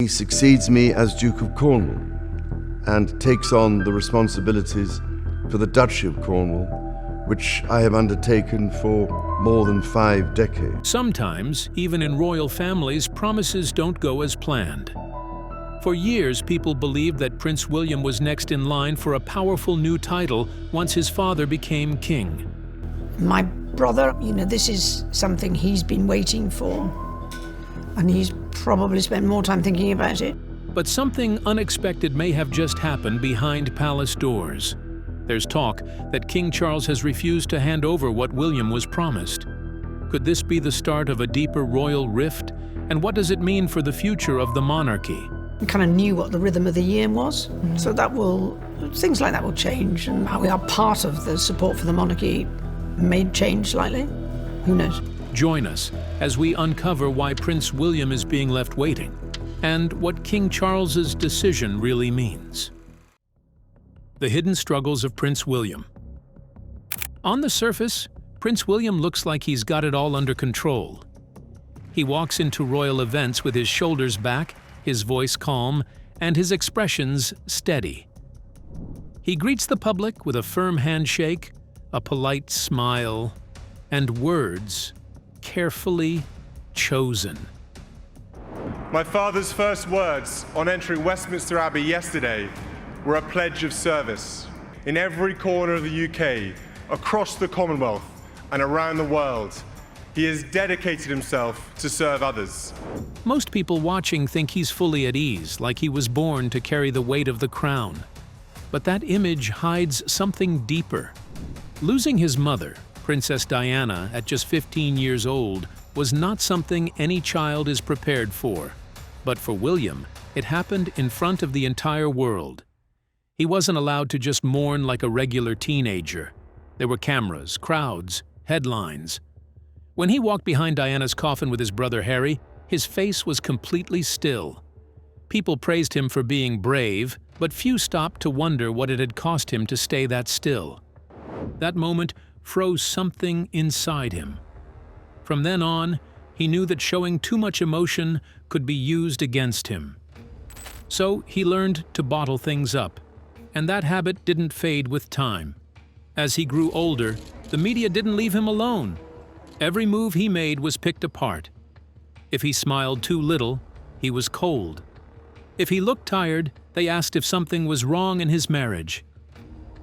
succeeds me as Duke of Cornwall and takes on the responsibilities for the Duchy of Cornwall, which I have undertaken for more than 5 decades. Sometimes, even in royal families, promises don't go as planned. For years, people believed that Prince William was next in line for a powerful new title once his father became king. My brother, this is something he's been waiting for, and he's probably spent more time thinking about it. But something unexpected may have just happened behind palace doors. There's talk that King Charles has refused to hand over what William was promised. Could this be the start of a deeper royal rift? And what does it mean for the future of the monarchy? We kind of knew what the rhythm of the year was, so things like that will change, and how we are part of the support for the monarchy may change slightly. Who knows? Join us as we uncover why Prince William is being left waiting, and what King Charles's decision really means. The hidden struggles of Prince William. On the surface, Prince William looks like he's got it all under control. He walks into royal events with his shoulders back, his voice calm, and his expressions steady. He greets the public with a firm handshake, a polite smile, and words carefully chosen. My father's first words on entering Westminster Abbey yesterday were a pledge of service. In every corner of the UK, across the Commonwealth, and around the world, he has dedicated himself to serve others. Most people watching think he's fully at ease, like he was born to carry the weight of the crown. But that image hides something deeper. Losing his mother, Princess Diana, at just 15 years old, was not something any child is prepared for. But for William, it happened in front of the entire world. He wasn't allowed to just mourn like a regular teenager. There were cameras, crowds, headlines. When he walked behind Diana's coffin with his brother Harry, his face was completely still. People praised him for being brave, but few stopped to wonder what it had cost him to stay that still. That moment froze something inside him. From then on, he knew that showing too much emotion could be used against him. So he learned to bottle things up, and that habit didn't fade with time. As he grew older, the media didn't leave him alone. Every move he made was picked apart. If he smiled too little, he was cold. If he looked tired, they asked if something was wrong in his marriage.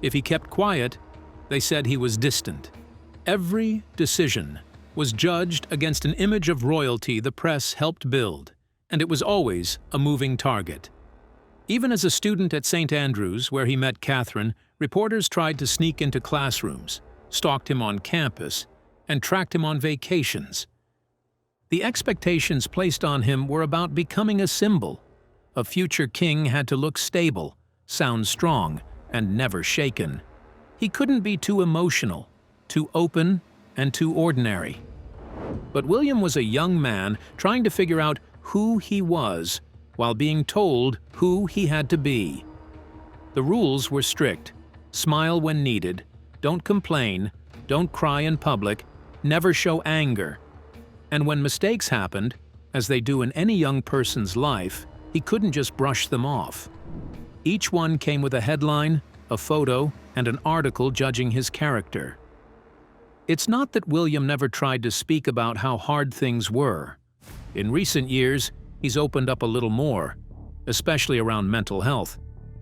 If he kept quiet, they said he was distant. Every decision was judged against an image of royalty the press helped build, and it was always a moving target. Even as a student at St. Andrews, where he met Catherine, reporters tried to sneak into classrooms, stalked him on campus, and tracked him on vacations. The expectations placed on him were about becoming a symbol. A future king had to look stable, sound strong, and never shaken. He couldn't be too emotional, too open, and too ordinary. But William was a young man trying to figure out who he was while being told who he had to be. The rules were strict. Smile when needed, don't complain, don't cry in public, never show anger. And when mistakes happened, as they do in any young person's life, he couldn't just brush them off. Each one came with a headline, a photo, and an article judging his character. It's not that William never tried to speak about how hard things were. In recent years, he's opened up a little more, especially around mental health.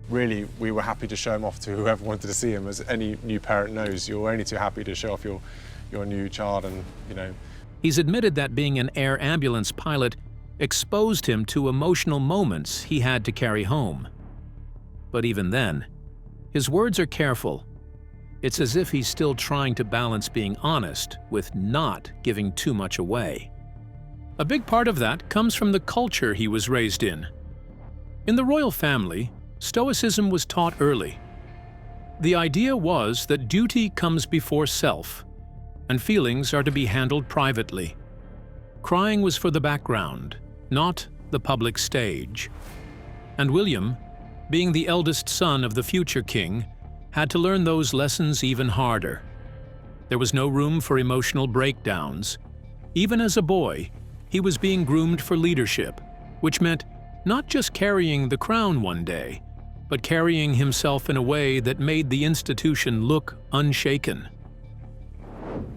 Really, we were happy to show him off to whoever wanted to see him. As any new parent knows, you're only too happy to show off your new child, and He's admitted that being an air ambulance pilot exposed him to emotional moments he had to carry home. But even then, his words are careful. It's as if he's still trying to balance being honest with not giving too much away. A big part of that comes from the culture he was raised in. In the royal family, Stoicism was taught early. The idea was that duty comes before self, and feelings are to be handled privately. Crying was for the background, not the public stage. And William, being the eldest son of the future king, had to learn those lessons even harder. There was no room for emotional breakdowns. Even as a boy, he was being groomed for leadership, which meant Not just carrying the crown one day, but carrying himself in a way that made the institution look unshaken.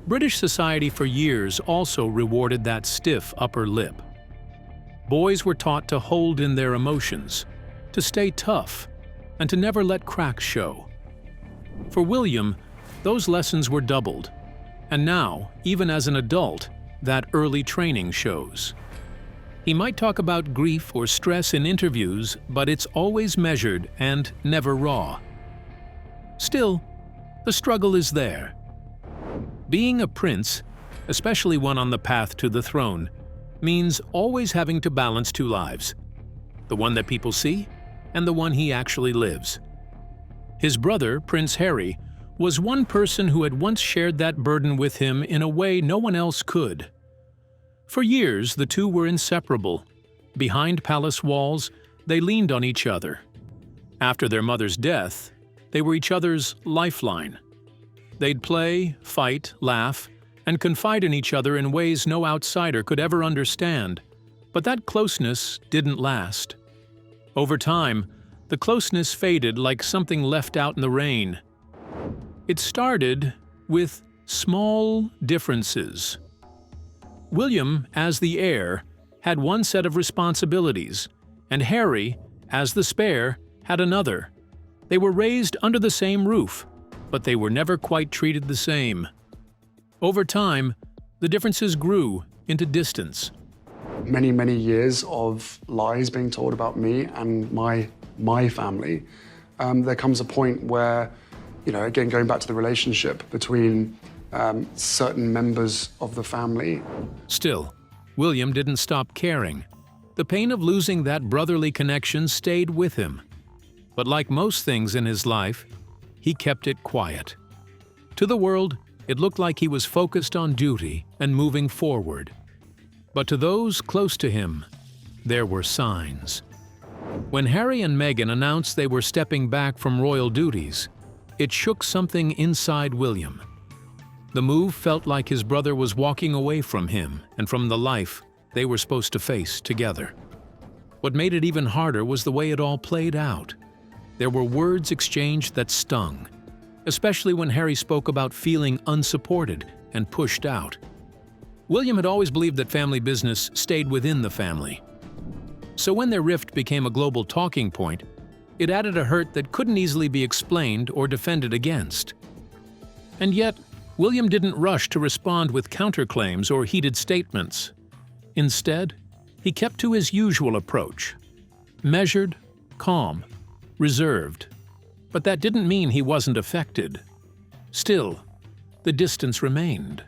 British society for years also rewarded that stiff upper lip. Boys were taught to hold in their emotions, to stay tough, and to never let cracks show. For William, those lessons were doubled, and now, even as an adult, that early training shows. He might talk about grief or stress in interviews, but it's always measured and never raw. Still, the struggle is there. Being a prince, especially one on the path to the throne, means always having to balance two lives, the one that people see and the one he actually lives. His brother, Prince Harry, was one person who had once shared that burden with him in a way no one else could. For years, the two were inseparable. Behind palace walls, they leaned on each other. After their mother's death, they were each other's lifeline. They'd play, fight, laugh, and confide in each other in ways no outsider could ever understand. But that closeness didn't last. Over time, the closeness faded like something left out in the rain. It started with small differences. William, as the heir, had one set of responsibilities, and Harry, as the spare, had another. They were raised under the same roof, but they were never quite treated the same. Over time, the differences grew into distance. Many, many years of lies being told about me and my family. There comes a point where, again, going back to the relationship between certain members of the family. Still, William didn't stop caring. The pain of losing that brotherly connection stayed with him. But like most things in his life, he kept it quiet. To the world, it looked like he was focused on duty and moving forward. But to those close to him, there were signs. When Harry and Meghan announced they were stepping back from royal duties, it shook something inside William. The move felt like his brother was walking away from him and from the life they were supposed to face together. What made it even harder was the way it all played out. There were words exchanged that stung, especially when Harry spoke about feeling unsupported and pushed out. William had always believed that family business stayed within the family. So when their rift became a global talking point, it added a hurt that couldn't easily be explained or defended against. And yet, William didn't rush to respond with counterclaims or heated statements. Instead, he kept to his usual approach: measured, calm, reserved. But that didn't mean he wasn't affected. Still, the distance remained.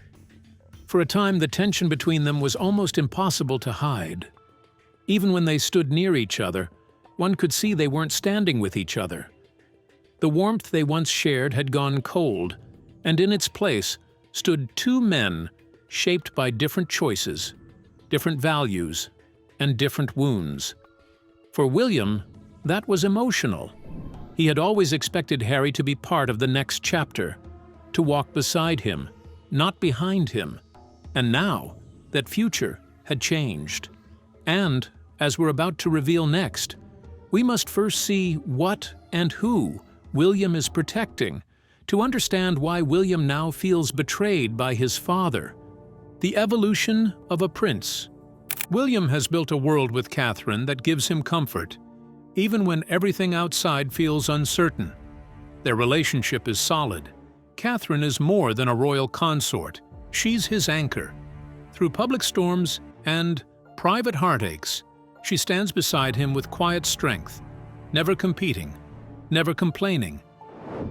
For a time, the tension between them was almost impossible to hide. Even when they stood near each other, one could see they weren't standing with each other. The warmth they once shared had gone cold, and in its place stood two men shaped by different choices, different values, and different wounds. For William, that was emotional. He had always expected Harry to be part of the next chapter, to walk beside him, not behind him. And now, that future had changed. And, as we're about to reveal next, we must first see what and who William is protecting, to understand why William now feels betrayed by his father. The evolution of a prince. William has built a world with Catherine that gives him comfort, even when everything outside feels uncertain. Their relationship is solid. Catherine is more than a royal consort. She's his anchor. Through public storms and private heartaches, she stands beside him with quiet strength, never competing, never complaining.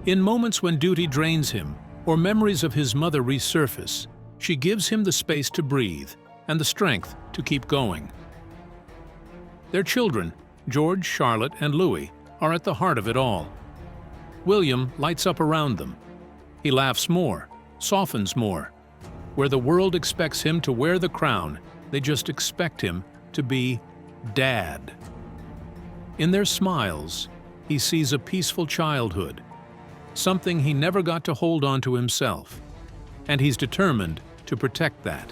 In moments when duty drains him, or memories of his mother resurface, she gives him the space to breathe and the strength to keep going. Their children, George, Charlotte, and Louis, are at the heart of it all. William lights up around them. He laughs more, softens more. Where the world expects him to wear the crown, they just expect him to be Dad. In their smiles, he sees a peaceful childhood, something he never got to hold on to himself, and he's determined to protect that.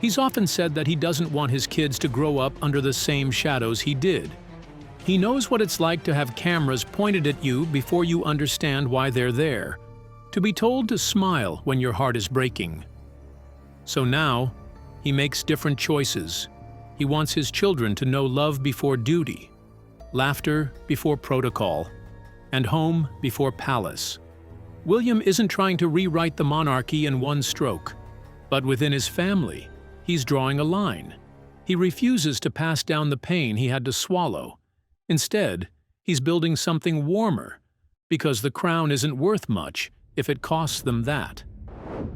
He's often said that he doesn't want his kids to grow up under the same shadows he did. He knows what it's like to have cameras pointed at you before you understand why they're there, to be told to smile when your heart is breaking. So now, he makes different choices. He wants his children to know love before duty, laughter before protocol, and home before palace. William isn't trying to rewrite the monarchy in one stroke, but within his family, he's drawing a line. He refuses to pass down the pain he had to swallow. Instead, he's building something warmer, because the crown isn't worth much if it costs them that.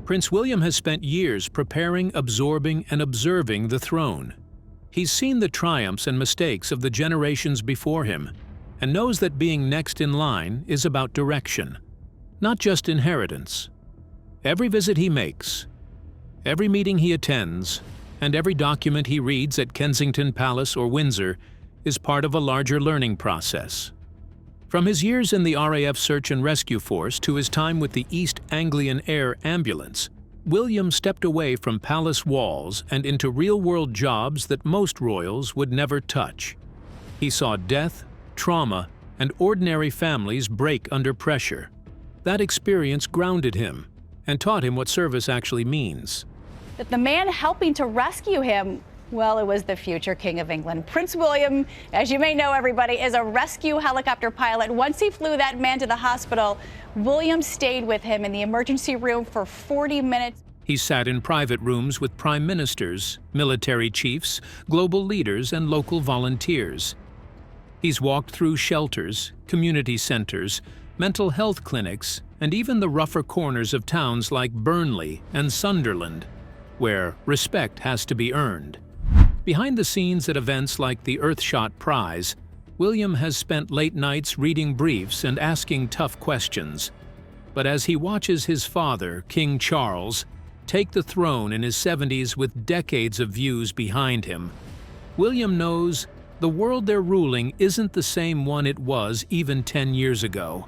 Prince William has spent years preparing, absorbing, and observing the throne. He's seen the triumphs and mistakes of the generations before him, and knows that being next in line is about direction, not just inheritance. Every visit he makes, every meeting he attends, and every document he reads at Kensington Palace or Windsor is part of a larger learning process. From his years in the RAF Search and Rescue Force to his time with the East Anglian Air Ambulance, William stepped away from palace walls and into real-world jobs that most royals would never touch. He saw death, trauma, and ordinary families break under pressure. That experience grounded him and taught him what service actually means. That the man helping to rescue him, well, it was the future King of England. Prince William, as you may know, everybody, is a rescue helicopter pilot. Once he flew that man to the hospital, William stayed with him in the emergency room for 40 minutes. He sat in private rooms with prime ministers, military chiefs, global leaders, and local volunteers. He's walked through shelters, community centers, mental health clinics, and even the rougher corners of towns like Burnley and Sunderland, where respect has to be earned. Behind the scenes at events like the Earthshot Prize, William has spent late nights reading briefs and asking tough questions. But as he watches his father, King Charles, take the throne in his 70s with decades of views behind him, William knows the world they're ruling isn't the same one it was even 10 years ago.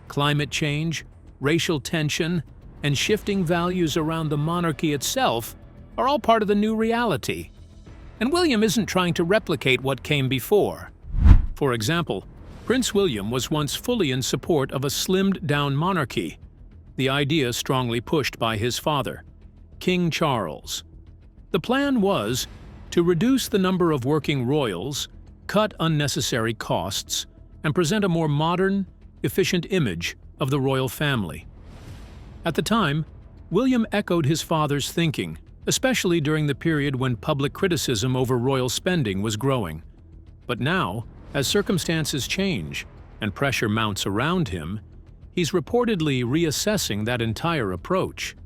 Climate change, racial tension, and shifting values around the monarchy itself are all part of the new reality. And William isn't trying to replicate what came before. For example, Prince William was once fully in support of a slimmed-down monarchy, the idea strongly pushed by his father, King Charles. The plan was to reduce the number of working royals, cut unnecessary costs, and present a more modern, efficient image of the royal family. At the time, William echoed his father's thinking, especially during the period when public criticism over royal spending was growing. But now, as circumstances change and pressure mounts around him, he's reportedly reassessing that entire approach.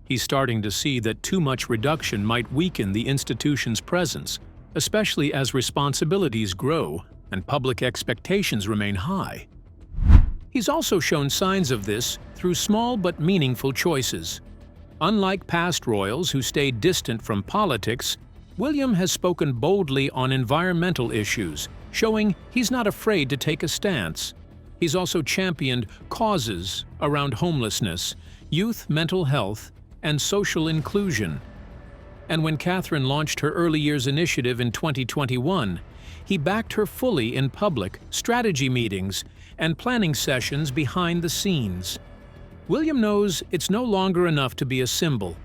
He's starting to see that too much reduction might weaken the institution's presence, especially as responsibilities grow and public expectations remain high. He's also shown signs of this through small but meaningful choices. Unlike past royals who stayed distant from politics, William has spoken boldly on environmental issues, showing he's not afraid to take a stance. He's also championed causes around homelessness, youth mental health, and social inclusion. And when Catherine launched her Early Years Initiative in 2021, he backed her fully in public, strategy meetings, and planning sessions behind the scenes. William knows it's no longer enough to be a symbol.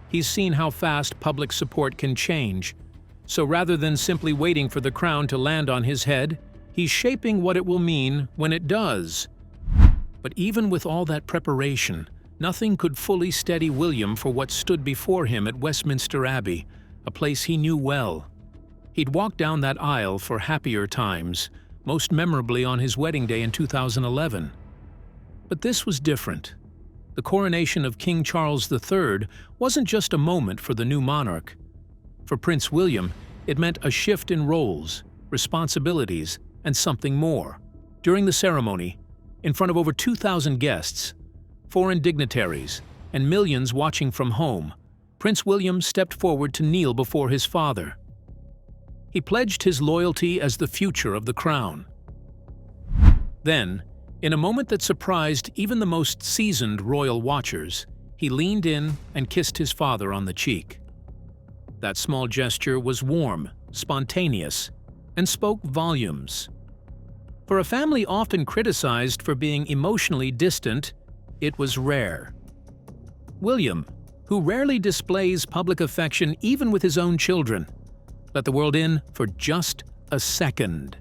He's seen how fast public support can change. So rather than simply waiting for the crown to land on his head, he's shaping what it will mean when it does. But even with all that preparation, nothing could fully steady William for what stood before him at Westminster Abbey, a place he knew well. He'd walked down that aisle for happier times, most memorably on his wedding day in 2011. But this was different. The coronation of King Charles III wasn't just a moment for the new monarch. For Prince William, it meant a shift in roles, responsibilities, and something more. During the ceremony, in front of over 2,000 guests, foreign dignitaries, and millions watching from home, Prince William stepped forward to kneel before his father. He pledged his loyalty as the future of the crown. Then, in a moment that surprised even the most seasoned royal watchers, he leaned in and kissed his father on the cheek. That small gesture was warm, spontaneous, and spoke volumes. For a family often criticized for being emotionally distant, it was rare. William, who rarely displays public affection even with his own children, let the world in for just a second.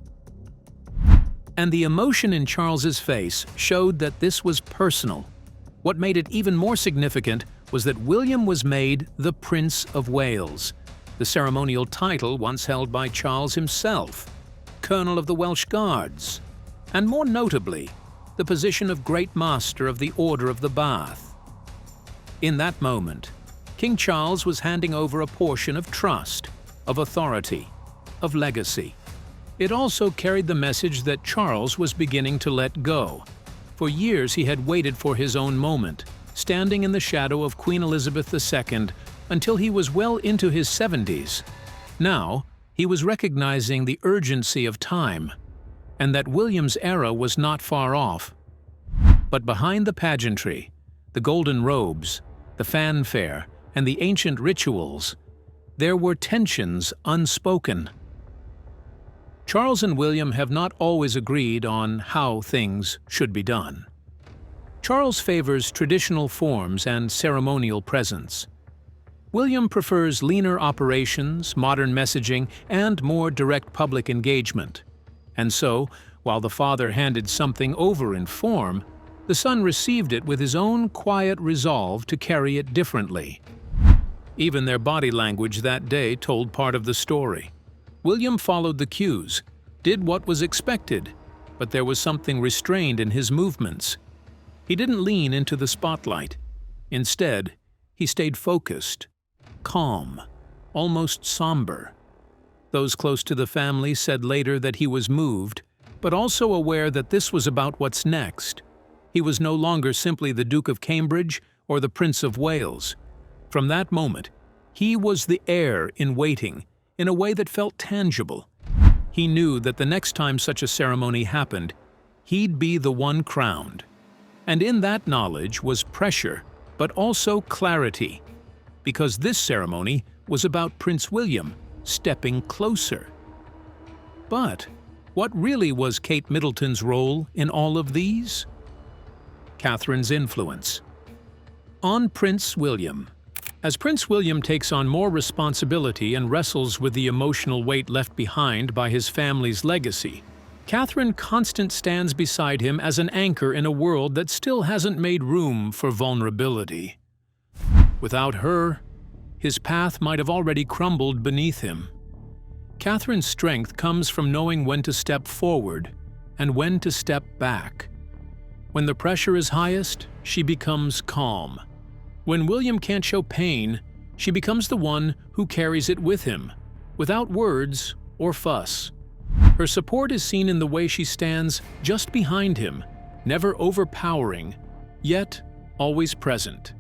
And the emotion in Charles's face showed that this was personal. What made it even more significant was that William was made the Prince of Wales, the ceremonial title once held by Charles himself, Colonel of the Welsh Guards, and more notably, the position of Great Master of the Order of the Bath. In that moment, King Charles was handing over a portion of trust, of authority, of legacy. It also carried the message that Charles was beginning to let go. For years he had waited for his own moment, standing in the shadow of Queen Elizabeth II until he was well into his 70s. Now, he was recognizing the urgency of time, and that William's era was not far off. But behind the pageantry, the golden robes, the fanfare, and the ancient rituals, there were tensions unspoken. Charles and William have not always agreed on how things should be done. Charles favors traditional forms and ceremonial presence. William prefers leaner operations, modern messaging, and more direct public engagement. And so, while the father handed something over in form, the son received it with his own quiet resolve to carry it differently. Even their body language that day told part of the story. William followed the cues, did what was expected, but there was something restrained in his movements. He didn't lean into the spotlight. Instead, he stayed focused, calm, almost somber. Those close to the family said later that he was moved, but also aware that this was about what's next. He was no longer simply the Duke of Cambridge or the Prince of Wales. From that moment, he was the heir in waiting, in a way that felt tangible. He knew that the next time such a ceremony happened, he'd be the one crowned. And in that knowledge was pressure, but also clarity, because this ceremony was about Prince William stepping closer. But what really was Kate Middleton's role in all of these? Catherine's influence. On Prince William. As Prince William takes on more responsibility and wrestles with the emotional weight left behind by his family's legacy, Catherine Constant stands beside him as an anchor in a world that still hasn't made room for vulnerability. Without her, his path might have already crumbled beneath him. Catherine's strength comes from knowing when to step forward and when to step back. When the pressure is highest, she becomes calm. When William can't show pain, she becomes the one who carries it with him, without words or fuss. Her support is seen in the way she stands just behind him, never overpowering, yet always present.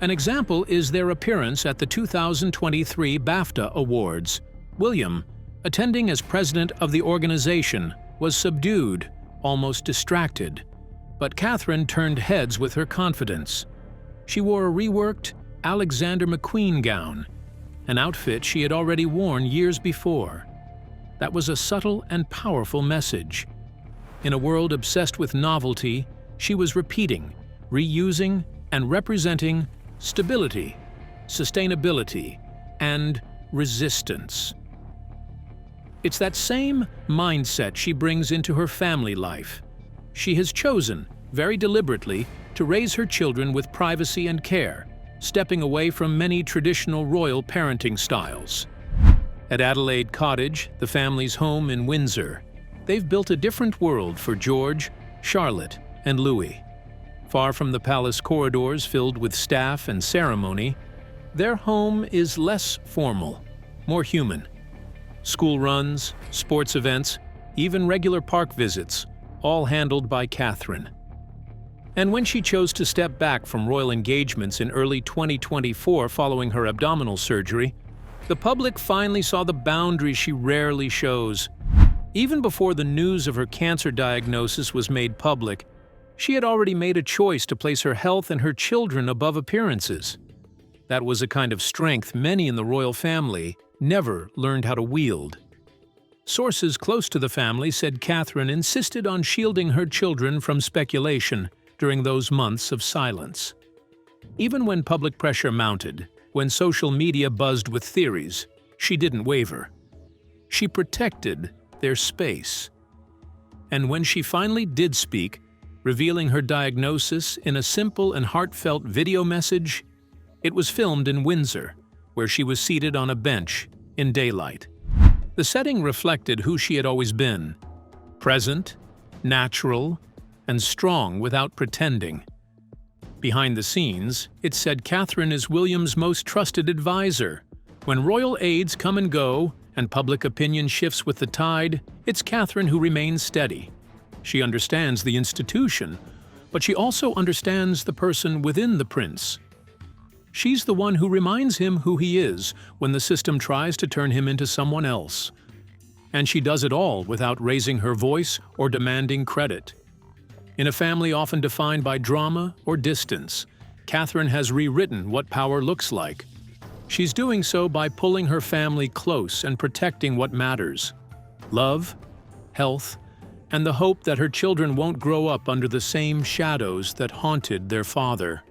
An example is their appearance at the 2023 BAFTA Awards. William, attending as president of the organization, was subdued, almost distracted. But Catherine turned heads with her confidence. She wore a reworked Alexander McQueen gown, an outfit she had already worn years before. That was a subtle and powerful message. In a world obsessed with novelty, she was repeating, reusing, and representing stability, sustainability, and resistance. It's that same mindset she brings into her family life. She has chosen, very deliberately, to raise her children with privacy and care, stepping away from many traditional royal parenting styles. At Adelaide Cottage, the family's home in Windsor, they've built a different world for George, Charlotte, and Louis. Far from the palace corridors filled with staff and ceremony, their home is less formal, more human. School runs, sports events, even regular park visits, all handled by Catherine. And when she chose to step back from royal engagements in early 2024 following her abdominal surgery, the public finally saw the boundaries she rarely shows. Even before the news of her cancer diagnosis was made public, she had already made a choice to place her health and her children above appearances. That was a kind of strength many in the royal family never learned how to wield. Sources close to the family said Catherine insisted on shielding her children from speculation during those months of silence. Even when public pressure mounted, when social media buzzed with theories, she didn't waver. She protected their space. And when she finally did speak, revealing her diagnosis in a simple and heartfelt video message, it was filmed in Windsor, where she was seated on a bench in daylight. The setting reflected who she had always been: present, natural, and strong without pretending. Behind the scenes, it said Catherine is William's most trusted advisor. When royal aides come and go, and public opinion shifts with the tide, it's Catherine who remains steady. She understands the institution, but she also understands the person within the prince. She's the one who reminds him who he is when the system tries to turn him into someone else. And she does it all without raising her voice or demanding credit. In a family often defined by drama or distance, Catherine has rewritten what power looks like. She's doing so by pulling her family close and protecting what matters: love, health, and the hope that her children won't grow up under the same shadows that haunted their father.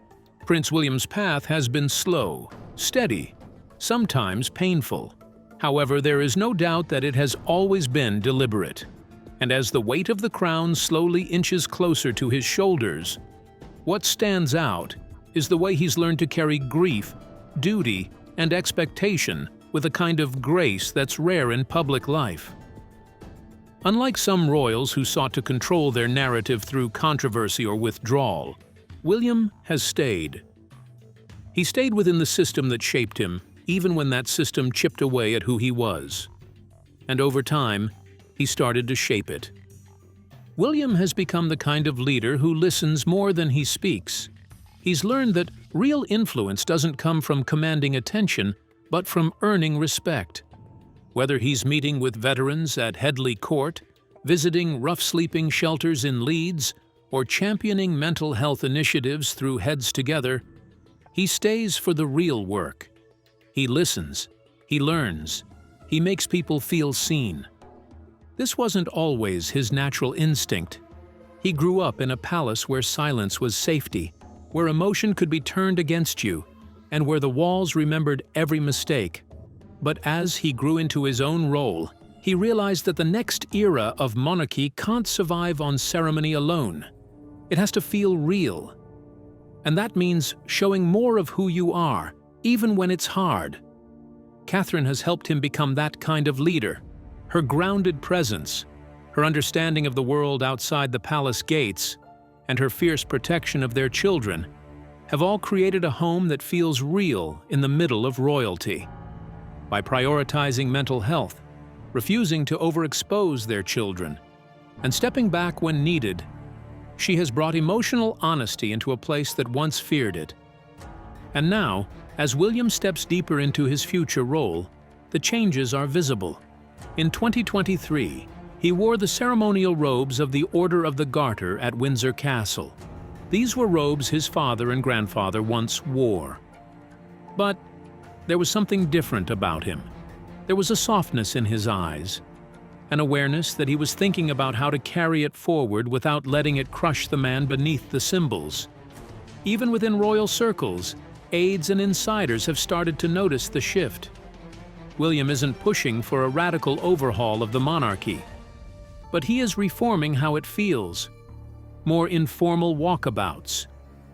Prince William's path has been slow, steady, sometimes painful. However, there is no doubt that it has always been deliberate. And as the weight of the crown slowly inches closer to his shoulders, what stands out is the way he's learned to carry grief, duty, and expectation with a kind of grace that's rare in public life. Unlike some royals who sought to control their narrative through controversy or withdrawal, William has stayed. He stayed within the system that shaped him, even when that system chipped away at who he was. And over time, he started to shape it. William has become the kind of leader who listens more than he speaks. He's learned that real influence doesn't come from commanding attention, but from earning respect. Whether he's meeting with veterans at Headley Court, visiting rough sleeping shelters in Leeds, or championing mental health initiatives through Heads Together, he stays for the real work. He listens, he learns, he makes people feel seen. This wasn't always his natural instinct. He grew up in a palace where silence was safety, where emotion could be turned against you, and where the walls remembered every mistake. But as he grew into his own role, he realized that the next era of monarchy can't survive on ceremony alone. It has to feel real. And that means showing more of who you are, even when it's hard. Catherine has helped him become that kind of leader. Her grounded presence, her understanding of the world outside the palace gates, and her fierce protection of their children have all created a home that feels real in the middle of royalty. By prioritizing mental health, refusing to overexpose their children, and stepping back when needed, she has brought emotional honesty into a place that once feared it. And now, as William steps deeper into his future role, the changes are visible. In 2023, he wore the ceremonial robes of the Order of the Garter at Windsor Castle. These were robes his father and grandfather once wore. But there was something different about him. There was a softness in his eyes, an awareness that he was thinking about how to carry it forward without letting it crush the man beneath the symbols. Even within royal circles, aides and insiders have started to notice the shift. William isn't pushing for a radical overhaul of the monarchy, but he is reforming how it feels. More informal walkabouts,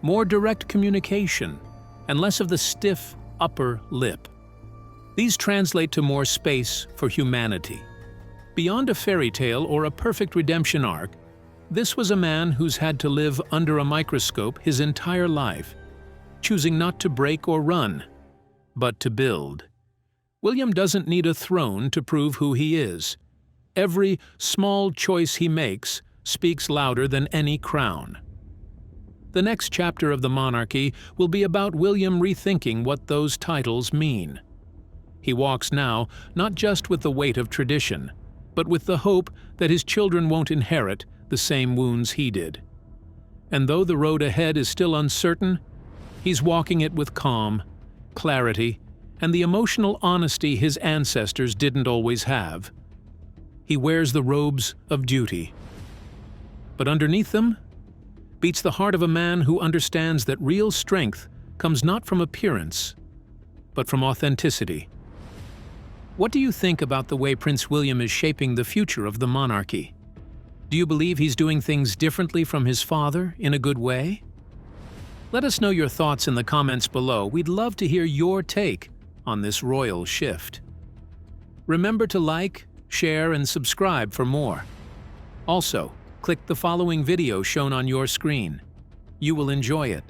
more direct communication, and less of the stiff upper lip. These translate to more space for humanity. Beyond a fairy tale or a perfect redemption arc, this was a man who's had to live under a microscope his entire life, choosing not to break or run, but to build. William doesn't need a throne to prove who he is. Every small choice he makes speaks louder than any crown. The next chapter of the monarchy will be about William rethinking what those titles mean. He walks now not just with the weight of tradition, but with the hope that his children won't inherit the same wounds he did. And though the road ahead is still uncertain, he's walking it with calm, clarity, and the emotional honesty his ancestors didn't always have. He wears the robes of duty. But underneath them beats the heart of a man who understands that real strength comes not from appearance, but from authenticity. What do you think about the way Prince William is shaping the future of the monarchy? Do you believe he's doing things differently from his father in a good way? Let us know your thoughts in the comments below. We'd love to hear your take on this royal shift. Remember to like, share, and subscribe for more. Also, click the following video shown on your screen. You will enjoy it.